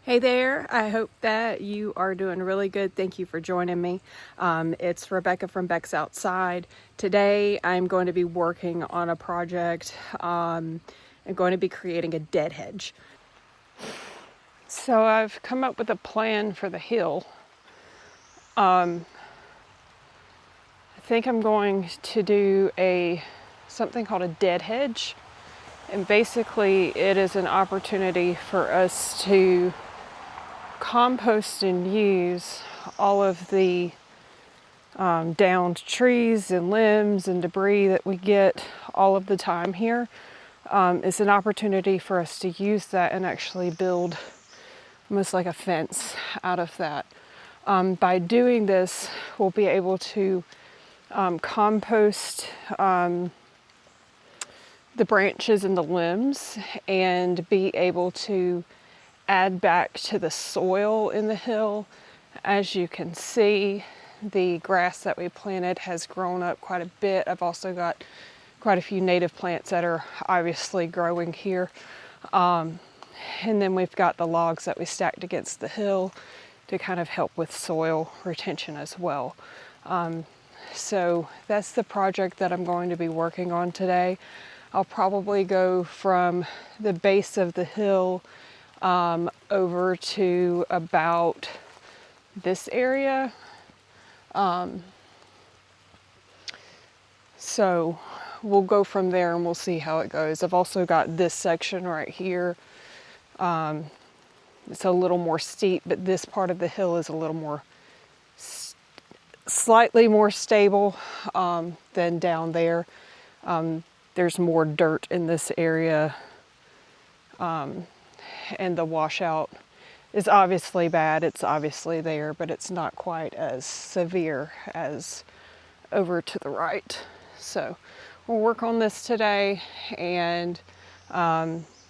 Hey there, I hope that you are doing really good. Thank you for joining me. It's Rebecca from Beck's Outside. Today I'm going to be working on a project. I'm going to be creating a dead hedge. So I've come up with a plan for the hill. I think I'm going to do something called a dead hedge. And basically it is an opportunity for us to compost and use all of the downed trees and limbs and debris that we get all of the time here. It's an opportunity for us to use that and actually build almost like a fence out of that. By doing this, we'll be able to compost the branches and the limbs and be able to add back to the soil in the hill. As you can see, the grass that we planted has grown up quite a bit. I've also got quite a few native plants that are obviously growing here. And then we've got the logs that we stacked against the hill to kind of help with soil retention as well. So that's the project that I'm going to be working on today. I'll probably go from the base of the hill over to about this area. So we'll go from there and we'll see how it goes. I've also got this section right here. It's a little more steep, but this part of the hill is a little more, slightly more stable than down there. There's more dirt in this area. And the washout is obviously bad. It's obviously there, but it's not quite as severe as over to the right. So we'll work on this today and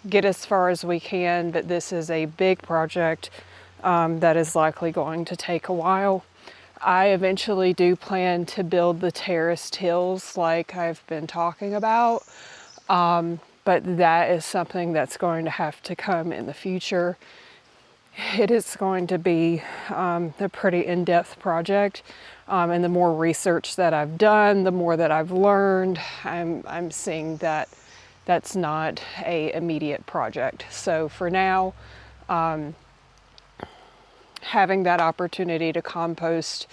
get as far as we can, but this is a big project that is likely going to take a while. I eventually do plan to build the terraced hills like I've been talking about. But that is something that's going to have to come in the future. It is going to be a pretty in-depth project. And the more research that I've done, the more that I've learned, I'm seeing that that's not an immediate project. So for now, having that opportunity to compost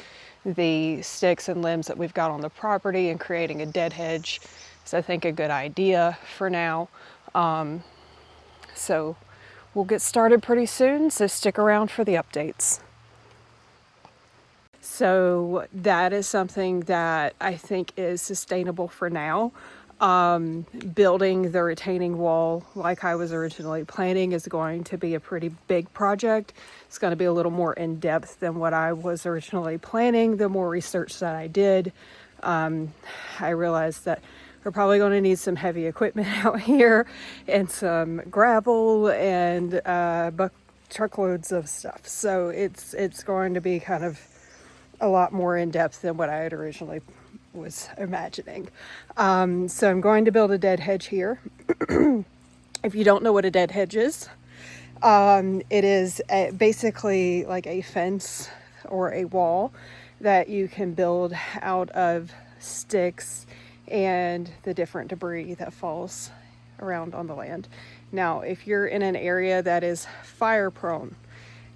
the sticks and limbs that we've got on the property and creating a dead hedge is, I think, a good idea for now. So we'll get started pretty soon, so stick around for the updates. So that is something that I think is sustainable for now. Building the retaining wall like I was originally planning is going to be a pretty big project. It's going to be a little more in depth than what I was originally planning. The more research that I did, I realized that we're probably going to need some heavy equipment out here and some gravel and truckloads of stuff. So it's going to be kind of a lot more in depth than what I had originally was imagining. So I'm going to build a dead hedge here. If you don't know what a dead hedge is, it is basically like a fence or a wall that you can build out of sticks and the different debris that falls around on the land. Now, if you're in an area that is fire prone,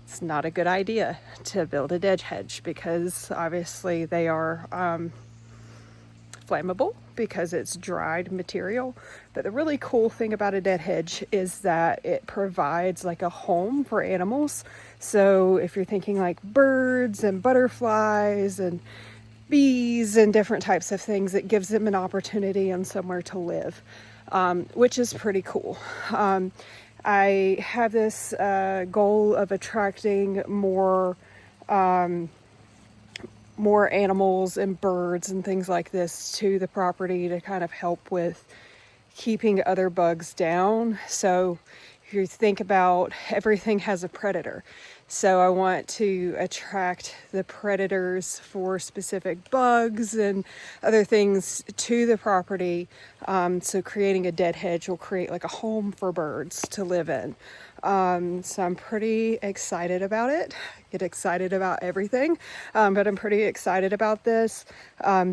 it's not a good idea to build a dead hedge because obviously they are flammable because it's dried material. But the really cool thing about a dead hedge is that it provides like a home for animals. So if you're thinking like birds and butterflies and bees and different types of things, it gives them an opportunity and somewhere to live, which is pretty cool. I have this goal of attracting more animals and birds and things like this to the property to kind of help with keeping other bugs down. So if you think about, everything has a predator. So I want to attract the predators for specific bugs and other things to the property. So creating a dead hedge will create like a home for birds to live in. So I'm pretty excited about it. I get excited about everything, but I'm pretty excited about this.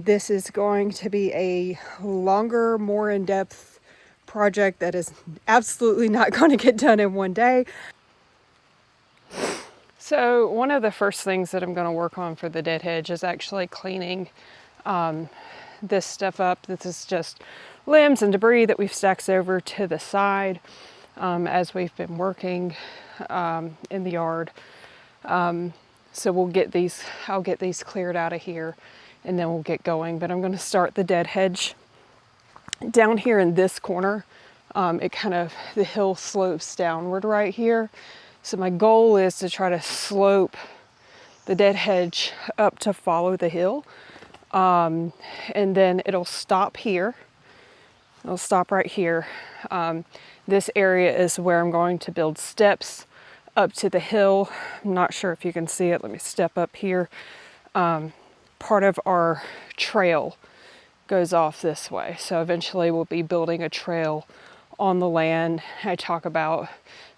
This is going to be a longer, more in-depth project that is absolutely not going to get done in one day. So one of the first things that I'm going to work on for the dead hedge is actually cleaning this stuff up. This is just limbs and debris that we've stacked over to the side as we've been working in the yard. So we'll get these, I'll get these cleared out of here and then we'll get going. But I'm going to start the dead hedge down here in this corner. It kind of, the hill slopes downward right here. So my goal is to try to slope the dead hedge up to follow the hill. And then it'll stop here. It'll stop right here. This area is where I'm going to build steps up to the hill. I'm not sure if you can see it. Let me step up here. Part of our trail goes off this way. So eventually we'll be building a trail on the land. I talk about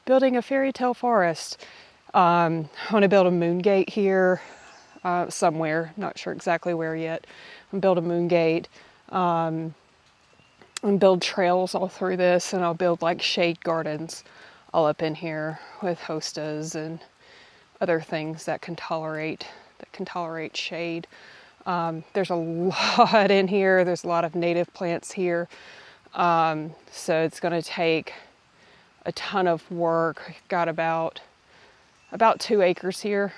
building a fairy tale forest. I want to build a moon gate here somewhere. Not sure exactly where yet. I'm build a moon gate. And build trails all through this, and I'll build like shade gardens all up in here with hostas and other things that can tolerate shade. There's a lot in here. There's a lot of native plants here, so it's going to take a ton of work. Got about 2 acres here,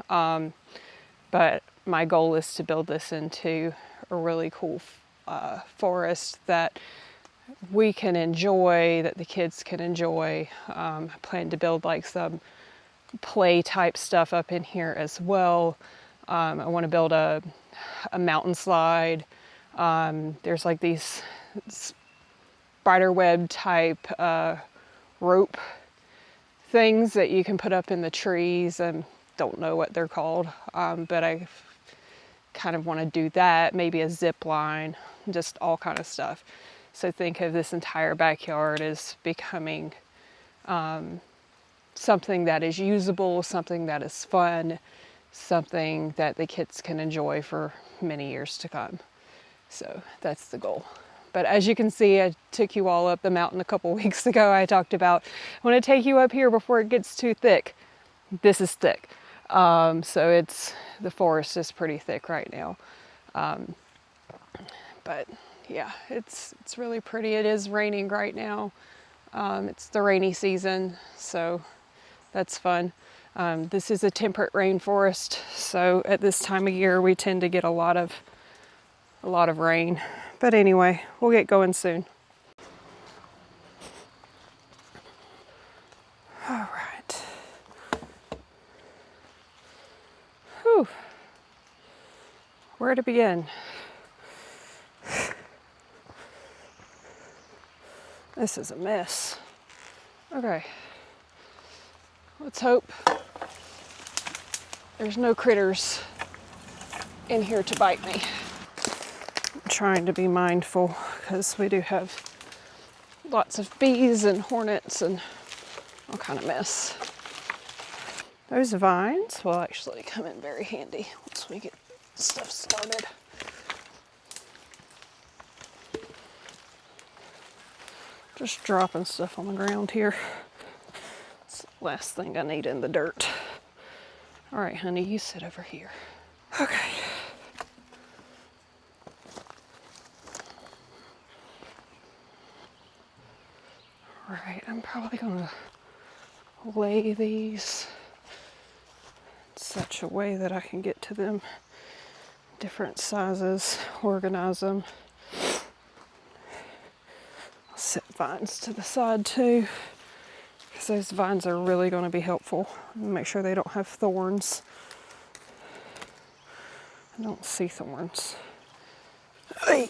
but my goal is to build this into a really cool forest that we can enjoy, that the kids can enjoy. I plan to build like some play type stuff up in here as well. I want to build a mountain slide. There's like these spider web type rope things that you can put up in the trees, and don't know what they're called, but I kind of want to do that. Maybe a zip line, just all kind of stuff. So think of this entire backyard as becoming something that is usable, something that is fun, something that the kids can enjoy for many years to come. So that's the goal. But as you can see, I took you all up the mountain a couple weeks ago. I talked about, I want to take you up here before it gets too thick. This is thick. So the forest is pretty thick right now. But yeah, it's really pretty. It is raining right now. It's the rainy season, so that's fun. This is a temperate rainforest, so at this time of year we tend to get a lot of rain. But anyway, we'll get going soon. All right. Whew. Where to begin? This is a mess. Okay. Let's hope there's no critters in here to bite me. I'm trying to be mindful because we do have lots of bees and hornets and all kind of mess. Those vines will actually come in very handy once we get stuff started. Just dropping stuff on the ground here. It's the last thing I need in the dirt. All right, honey, you sit over here. Okay. All right, I'm probably gonna lay these in such a way that I can get to them different sizes, organize them. I'll set vines to the side too, because those vines are really going to be helpful. Make sure they don't have thorns. I don't see thorns. Hey.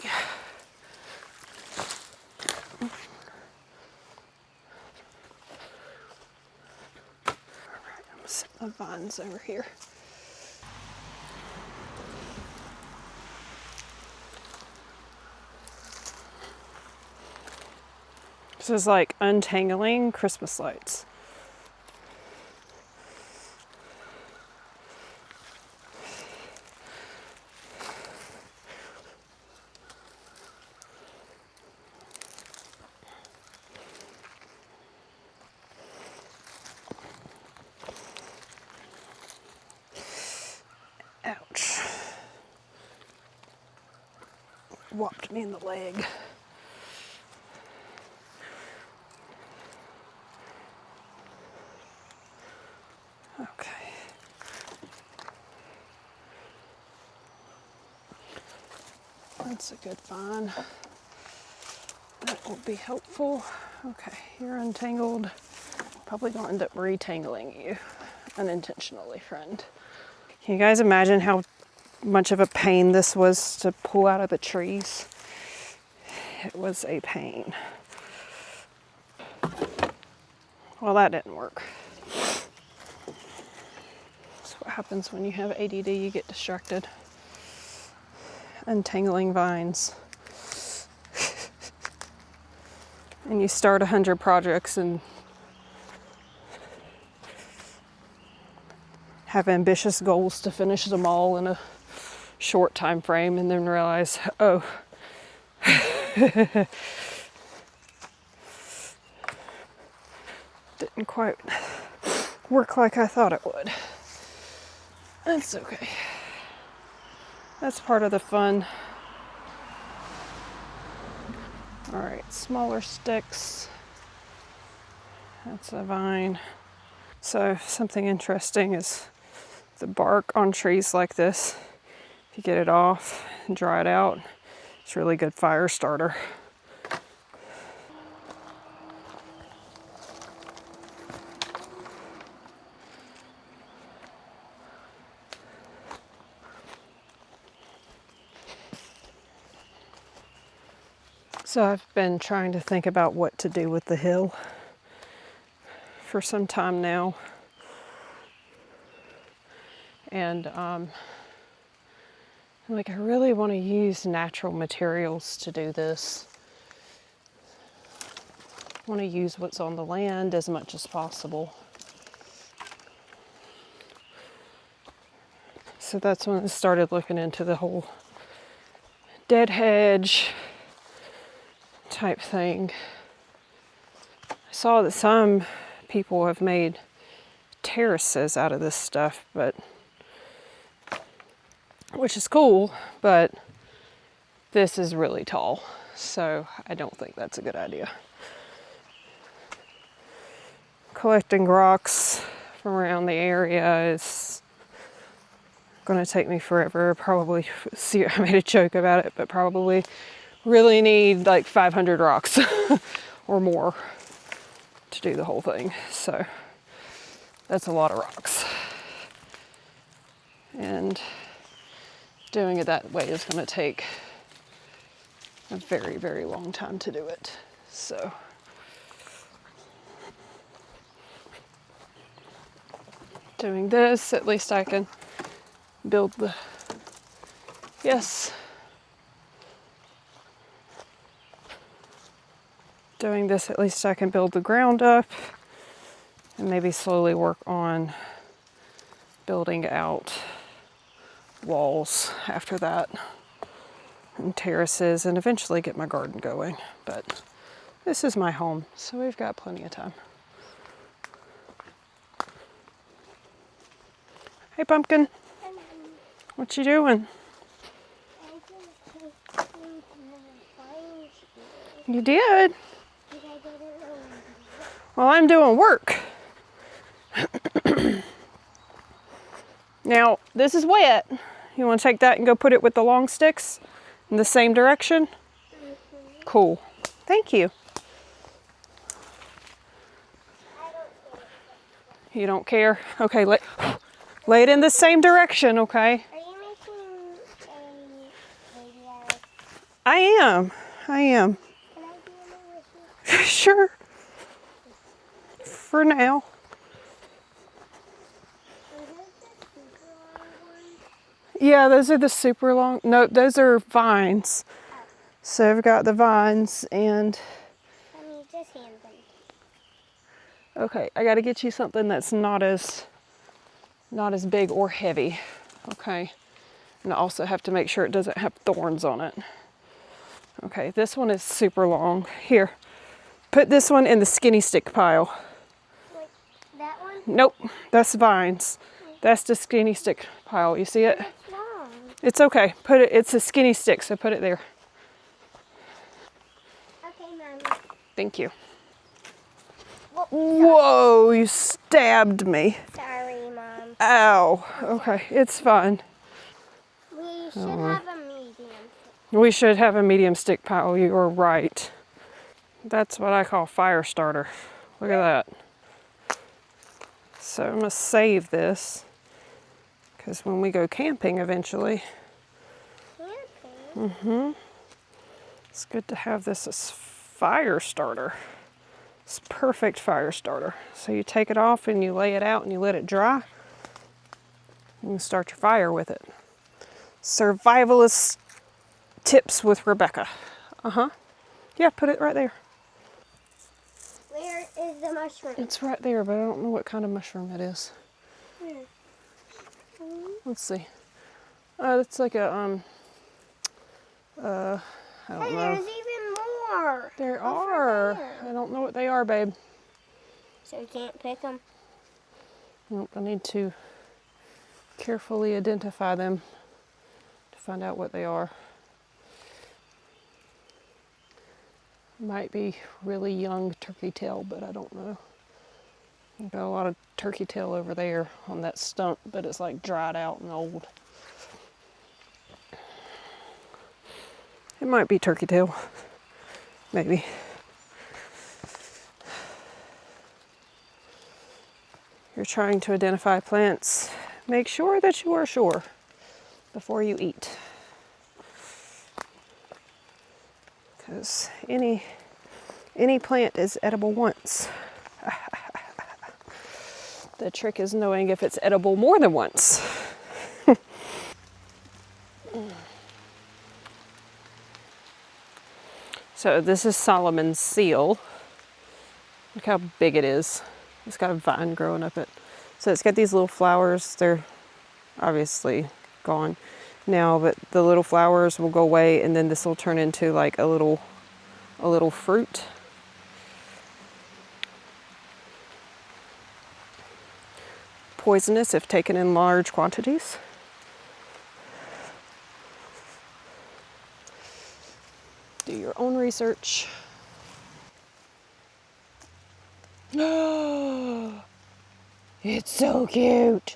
Set my vines over here. This is like untangling Christmas lights. whopped me in the leg. Okay. That's a good vine. That will be helpful. Okay, you're untangled. Probably gonna end up retangling you unintentionally, friend. Can you guys imagine how much of a pain this was to pull out of the trees? It was a pain. Well, that didn't work. That's what happens when you have ADD, you get distracted. Untangling vines. And you start 100 projects and have ambitious goals to finish them all in a short time frame, and then realize, oh, didn't quite work like I thought it would. That's okay. That's part of the fun. All right, smaller sticks. That's a vine. So something interesting is the bark on trees like this. If you get it off and dry it out, it's a really good fire starter. So I've been trying to think about what to do with the hill for some time now. And like, I really want to use natural materials to do this. I want to use what's on the land as much as possible. So that's when I started looking into the whole dead hedge type thing. I saw that some people have made terraces out of this stuff, but which is cool, but this is really tall, so I don't think that's a good idea. Collecting rocks from around the area is going to take me forever. Probably, see, I made a joke about it, but probably really need like 500 rocks or more to do the whole thing. So that's a lot of rocks. And doing it that way is going to take a very, very long time to do it. So doing this, at least I can build the, yes. Doing this, at least I can build the ground up and maybe slowly work on building out walls after that and terraces, and eventually get my garden going. But this is my home, so we've got plenty of time. Hey, Pumpkin. What you doing? You did? Well, I'm doing work. Now, this is wet. You want to take that and go put it with the long sticks in the same direction? Mm-hmm. Cool. Thank you. You don't care? Okay, lay it in the same direction, okay? Are you making a video? I am. Can I be in it with you? Sure. For now. Yeah, those are the super long. No, those are vines. Oh. So I've got the vines and. Just hand them. Okay, I got to get you something that's not as big or heavy. Okay, and I also have to make sure it doesn't have thorns on it. Okay, this one is super long. Here, put this one in the skinny stick pile. Wait, that one? Nope, that's vines. That's the skinny stick pile. You see it? It's long. It's okay. Put it. It's a skinny stick, so put it there. Thank you. Well, Whoa, you stabbed me. sorry, Mom. Ow. Okay, it's fine. We should have a medium. We should have a medium stick pile. You are right. That's what I call fire starter. Look at that. So I'm going to save this because when we go camping eventually, Camping? it's good to have this as fire starter. It's perfect fire starter. So you take it off and you lay it out and you let it dry. You can start your fire with it. Survivalist tips with Rebecca. Yeah, put it right there. Where is the mushroom? It's right there, but I don't know what kind of mushroom it is. Where? Let's see. It's like a I don't Hey, know. there's even more. There Over are. there. I don't know what they are, babe. So you can't pick them? Nope, I need to carefully identify them to find out what they are. Might be really young turkey tail, but I don't know. I've got a lot of turkey tail over there on that stump, but it's like dried out and old. It might be turkey tail. Maybe. You're trying to identify plants. Make sure that you are sure before you eat. Because any plant is edible once. The trick is knowing if it's edible more than once. So this is Solomon's seal. Look how big it is. It's got a vine growing up it. So it's got these little flowers. They're obviously gone now, but the little flowers will go away and then this will turn into like a little fruit. Poisonous if taken in large quantities. Do your own research. It's so cute.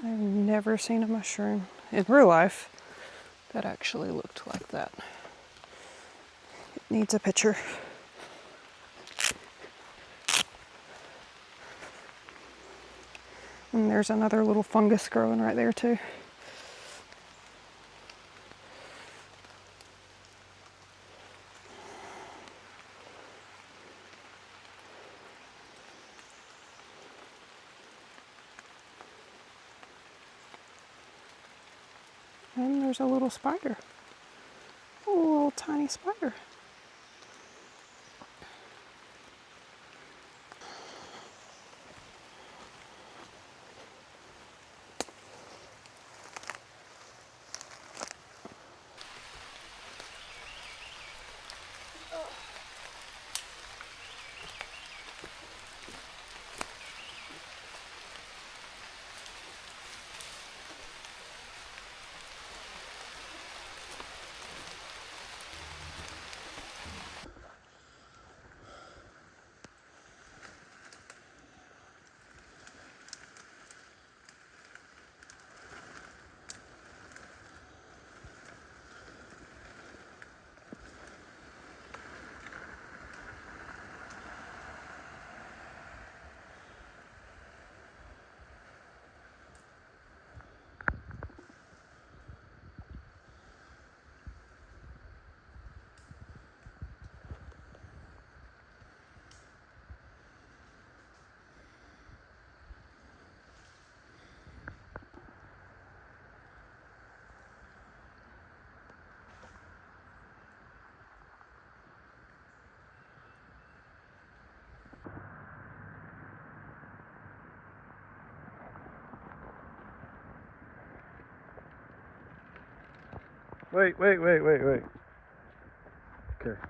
I've never seen a mushroom in real life that actually looked like that. It needs a picture. And there's another little fungus growing right there too. And there's a little spider. A little tiny spider. Wait. Okay.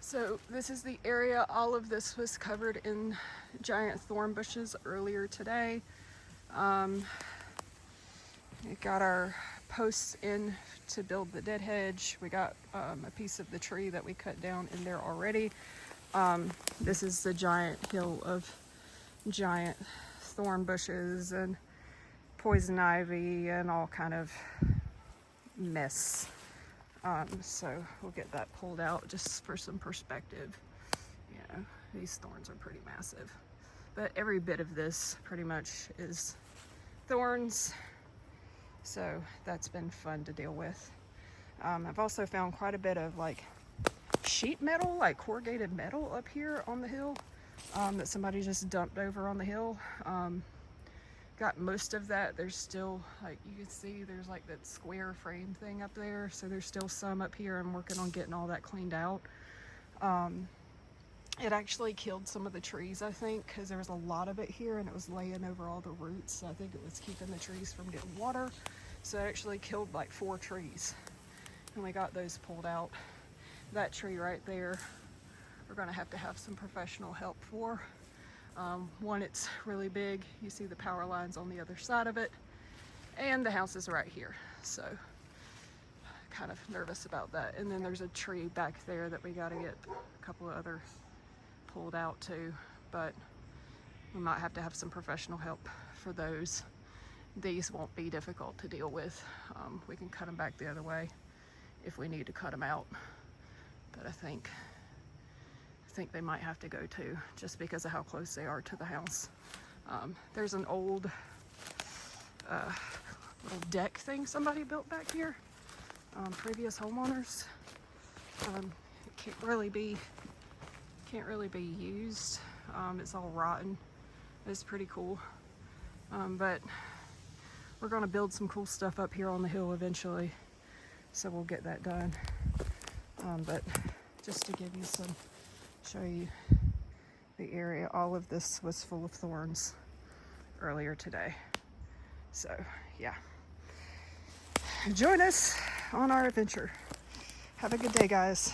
So this is the area. All of this was covered in giant thorn bushes earlier today. We got our posts in to build the dead hedge. We got a piece of the tree that we cut down in there already. This is the giant hill of giant thorn bushes and poison ivy and all kind of mess. So we'll get that pulled out just for some perspective. You know, these thorns are pretty massive, but every bit of this pretty much is thorns. So that's been fun to deal with. I've also found quite a bit of like sheet metal, like corrugated metal up here on the hill that somebody just dumped over on the hill. Got most of that. There's still, like you can see, there's like that square frame thing up there. So there's still some up here. I'm working on getting all that cleaned out. It actually killed some of the trees, I think, because there was a lot of it here and it was laying over all the roots. I think it was keeping the trees from getting water. So it actually killed like 4 trees. And we got those pulled out. That tree right there, we're gonna have to have some professional help for. One, it's really big. You see the power lines on the other side of it. And the house is right here. So kind of nervous about that. And then there's a tree back there that we gotta get a couple of other pulled out too, but we might have to have some professional help for those. These won't be difficult to deal with. We can cut them back the other way if we need to cut them out, but I think they might have to go too, just because of how close they are to the house. There's an old little deck thing somebody built back here, previous homeowners. It can't really be used. It's all rotten. It's pretty cool, but we're gonna build some cool stuff up here on the hill eventually, so we'll get that done. But just to give you show you the area, all of this was full of thorns earlier today. So yeah, join us on our adventure. Have a good day, guys.